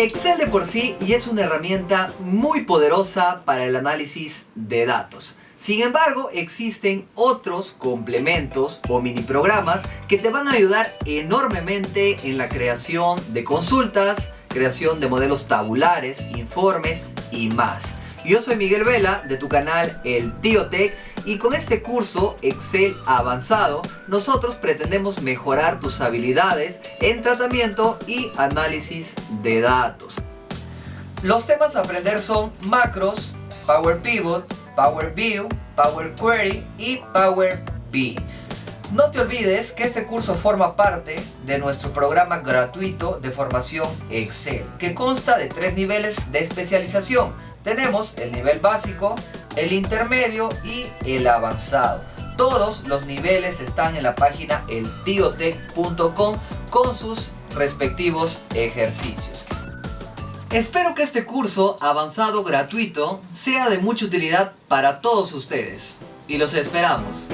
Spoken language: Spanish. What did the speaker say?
Excel de por sí ya es una herramienta muy poderosa para el análisis de datos. Sin embargo, existen otros complementos o mini programas que te van a ayudar enormemente en la creación de consultas, creación de modelos tabulares, informes y más. Yo soy Miguel Vela de tu canal El Tío Tech y con este curso Excel avanzado nosotros pretendemos mejorar tus habilidades en tratamiento y análisis de datos. Los temas a aprender son macros, Power Pivot, Power View, Power Query y Power BI. No te olvides que este curso forma parte de nuestro programa gratuito de formación Excel, que consta de 3 niveles de especialización. Tenemos el nivel básico, el intermedio y el avanzado. Todos los niveles están en la página eltiotech.com con sus respectivos ejercicios. Espero que este curso avanzado gratuito sea de mucha utilidad para todos ustedes y los esperamos.